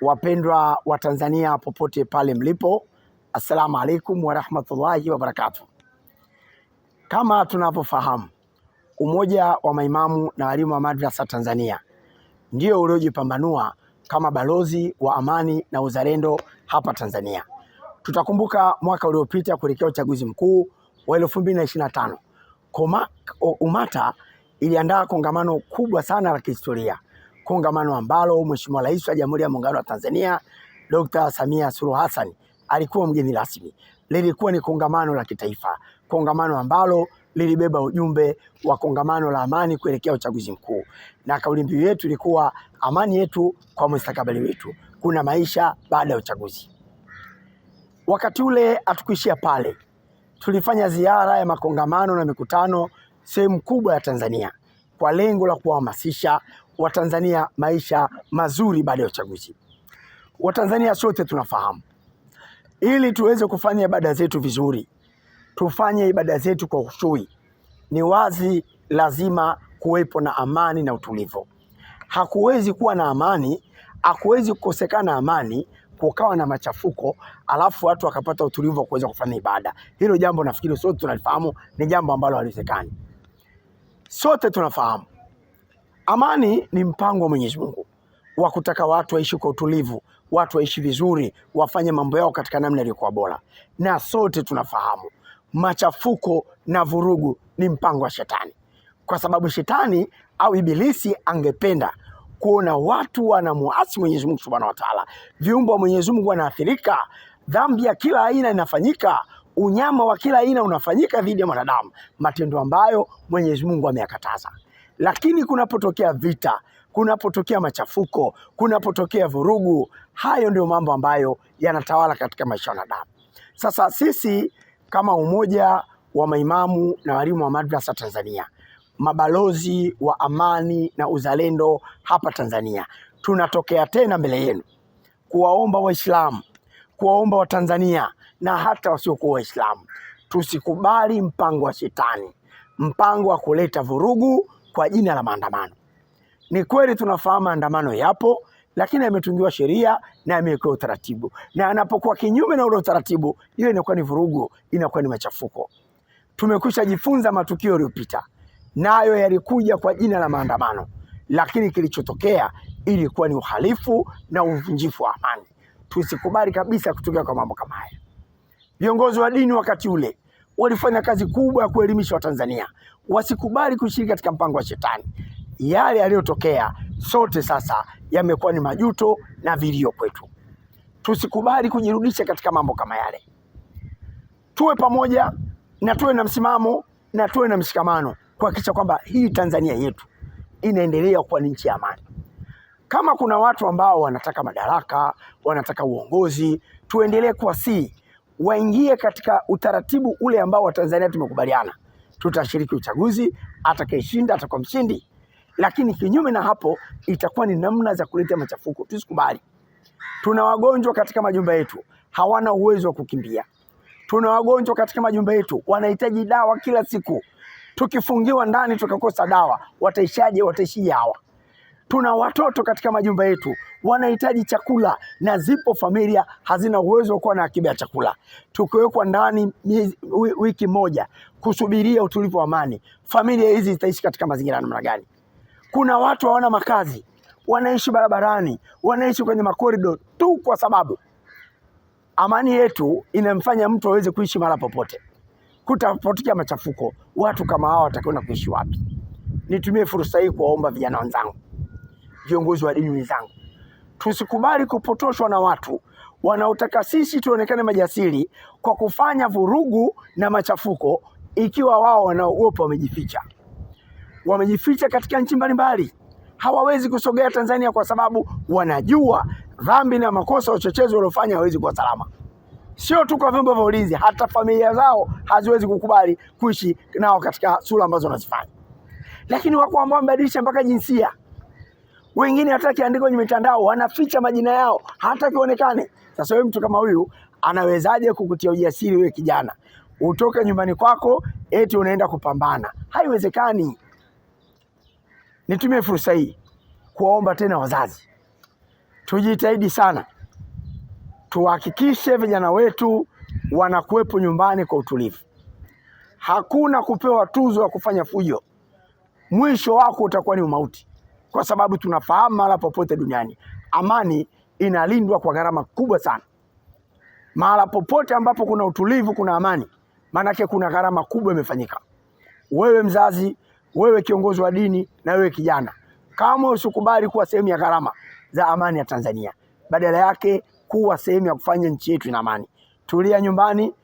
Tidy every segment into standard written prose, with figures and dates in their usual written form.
Wapendwa wa Tanzania popote pale mlipo, assalamu alaikum wa rahmatullahi wa barakatuh. Kama tunavyofahamu, umoja wa maimamu na walimu wa madrasa Tanzania ndio uliojipambanua kama balozi wa amani na uzalendo hapa Tanzania. Tutakumbuka mwaka uliopita kuelekea uchaguzi mkuu wa 2025, UMATA iliandaa kongamano kubwa sana la kihistoria, kongamano ambalo Mheshimiwa Rais wa Jamhuri ya Muungano wa Tanzania Dr. Samia Suluhu Hassan alikuwa mgeni rasmi. Lilikuwa ni kongamano la kitaifa, kongamano ambalo lilibeba ujumbe wa kongamano la amani kuelekea uchaguzi mkuu, na kauli mbiu yetu ilikuwa amani yetu kwa mustakabali wetu, kuna maisha baada ya uchaguzi. Wakati ule hatukuishia pale, tulifanya ziara ya makongamano na mikutano sehemu kubwa ya Tanzania kwa lengo la kuhamasisha Watanzania maisha mazuri baada ya uchaguzi. Watanzania sote tunafahamu, ili tuweze kufanya ibada zetu vizuri, tufanye ibada zetu kwa khushui, ni wazi lazima kuwepo na amani na utulivu. Hakuwezi kuwa na amani, hakuwezi kukosekana amani kukawa na machafuko alafu watu wakapata utulivu wa kuweza kufanya ibada. Hilo jambo nafikiri sote tunalifahamu, ni jambo ambalo haliwezekani. Sote tunafahamu amani ni mpango wa Mwenyezi Mungu wa kutaka watu waishi kwa utulivu, watu waishi vizuri, wafanye mambo yao katika namna iliyokuwa bora. Na sote tunafahamu machafuko na vurugu ni mpango wa shetani, kwa sababu shetani au ibilisi angependa kuona watu wanamuasi Mwenyezi Mungu Subhanahu wa Ta'ala, viumbe wa Mwenyezi Mungu wanaathirika, dhambi ya kila aina inafanyika, unyama wa kila aina unafanyika dhidi ya mwanadamu, matendo ambayo Mwenyezi Mungu ameyakataza. Lakini kunapotokea vita, kunapotokea machafuko, kunapotokea vurugu, hayo ndio mambo ambayo yanatawala katika maisha ya wanadamu. Sasa sisi kama umoja wa maimamu na walimu wa madrasa Tanzania, mabalozi wa amani na uzalendo hapa Tanzania, tunatokea tena mbele yenu kuwaomba Waislamu, kuwaomba Watanzania na hata wasiokuwa Waislamu, tusikubali mpango wa shetani, mpango wa kuleta vurugu kwa jina la maandamano. Ni kweli tunafahamu maandamano yapo, lakini yametungiwa sheria na yamewekewa utaratibu, na anapokuwa kinyume na ule utaratibu, hiyo inakuwa ni vurugu, inakuwa ni machafuko. Tumekwisha jifunza matukio yaliyopita, nayo yalikuja kwa jina la maandamano, lakini kilichotokea ilikuwa ni uhalifu na uvunjifu wa amani. Tusikubali kabisa kutokea kwa mambo kama haya. Viongozi wa dini wakati ule walifanya kazi kubwa ya kuelimisha Watanzania wasikubali kushiriki katika mpango wa shetani. Yale yaliyotokea sote sasa yamekuwa ni majuto na vilio kwetu. Tusikubali kujirudisha katika mambo kama yale. Tuwe pamoja na tuwe na msimamo na tuwe na mshikamano kuhakikisha kwamba hii Tanzania yetu inaendelea kuwa ni nchi ya amani. Kama kuna watu ambao wanataka madaraka, wanataka uongozi, tuendelee kuwasihi waingie katika utaratibu ule ambao Watanzania tumekubaliana. Tutashiriki uchaguzi, atakayeshinda atakuwa mshindi. Lakini kinyume na hapo itakuwa ni namna za kuleta machafuko. Tusikubali. Tuna wagonjwa katika majumba yetu, hawana uwezo wa kukimbia. Tuna wagonjwa katika majumba yetu, wanahitaji dawa kila siku. Tukifungiwa ndani tukakosa dawa, wataishaje? Wataishije hawa? Tuna watoto katika majumba yetu, wanahitaji chakula, na zipo familia hazina uwezo wa kuwa na akiba ya chakula. Tukiwekwa ndani wiki moja kusubiria utulivu wa amani, familia hizi zitaishi katika mazingira namna gani? Kuna watu hawana makazi, wanaishi barabarani, wanaishi kwenye makorido tu kwa sababu amani yetu inamfanya mtu aweze kuishi mahali popote. Kutapotokea machafuko, watu kama hawa watakwenda kuishi wapi? Nitumie fursa hii kuwaomba vijana wenzangu, viongozi wa dini wenzangu, tusikubali kupotoshwa na watu wanaotaka sisi tuonekane majasiri kwa kufanya vurugu na machafuko, ikiwa wao wanaogopa wamejificha. Wamejificha katika nchi mbalimbali, hawawezi kusogea Tanzania kwa sababu wanajua dhambi na makosa uchochezi waliofanya hawezi kuwa salama. Sio tu kwa vyombo vya ulinzi, hata familia zao haziwezi kukubali kuishi nao katika sura ambazo wanazifanya. Lakini wako ambao wamebadilisha mpaka jinsia. Wengine hata kiandiko kwenye mitandao wanaficha majina yao hata kionekane. Sasa wewe mtu kama huyu anawezaje kukutia ujasiri wewe kijana utoke nyumbani kwako eti unaenda kupambana? Haiwezekani. Nitumie fursa hii kuwaomba tena wazazi, tujitahidi sana tuhakikishe vijana wetu wanakuwepo nyumbani kwa utulivu. Hakuna kupewa tuzo ya kufanya fujo, mwisho wako utakuwa ni umauti, kwa sababu tunafahamu mahala popote duniani amani inalindwa kwa gharama kubwa sana. Mahala popote ambapo kuna utulivu, kuna amani, maanake kuna gharama kubwa imefanyika. Wewe mzazi, wewe kiongozi wa dini, na wewe kijana, kama usikubali kuwa sehemu ya gharama za amani ya Tanzania, badala yake kuwa sehemu ya kufanya nchi yetu ina amani. Tulia nyumbani,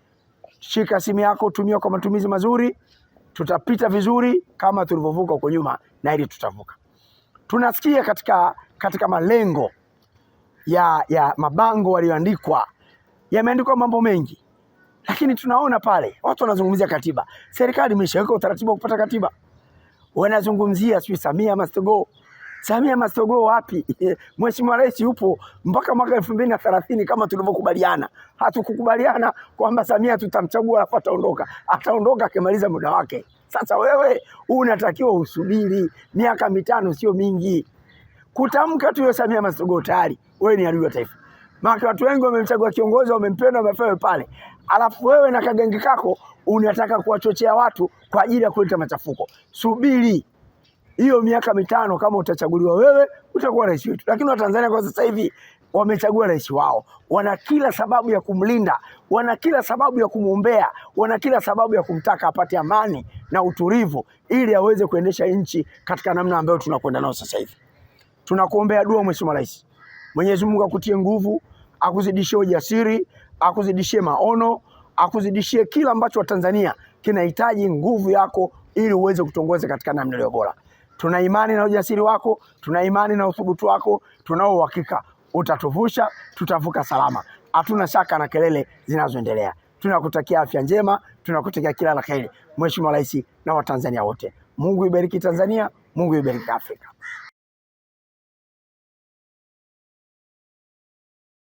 shika simu yako, tumia kwa matumizi mazuri, tutapita vizuri kama tulivyovuka huko nyuma, na ili tutavuka. Tunasikia katika malengo ya mabango walioandikwa, yameandikwa mambo mengi, lakini tunaona pale watu wanazungumzia katiba. Serikali imeshaweka utaratibu wa kupata katiba. Wanazungumzia sio Samia must go. Samia must go wapi? Mheshimiwa Rais yupo mpaka mwaka 2030 kama tulivyokubaliana. Hatukukubaliana kwamba Samia tutamchagua alafu ataondoka. Ataondoka akimaliza muda wake. Sasa wewe unatakiwa usubiri miaka 5, sio mingi. Kutamka tu Samia must go tayari wewe ni adui wa taifa. Maana watu wengi wamemchagua kiongozi, wamempenda, wamefanya pale. Alafu wewe na kagenge kako unataka kuwachochea watu kwa ajili ya kuleta machafuko. Subiri hiyo miaka 5, kama utachaguliwa wewe utakuwa rais wetu. Lakini Watanzania kwa sasa hivi wamechagua rais wao. Wana kila sababu ya kumlinda, wana kila sababu ya kumwombea, wana kila sababu ya kumtaka apate amani na utulivu ili aweze kuendesha nchi katika namna ambayo tunakwenda nao sasa hivi. Tunakuombea dua Mheshimiwa Rais. Mwenyezi Mungu akutie nguvu, akuzidishie ujasiri, akuzidishie maono, akuzidishie kila ambacho Watanzania kinahitaji nguvu yako ili uweze kutongoza katika namna iliyo bora. Tuna imani na ujasiri wako, tuna imani na uthubutu wako, tunao uhakika utatuvusha, tutavuka salama. Hatuna shaka na kelele zinazoendelea. Tunakutakia afya njema, tunakutakia kila la kheri Mheshimiwa Rais na Watanzania wote. Mungu ibariki Tanzania, Mungu ibariki Afrika.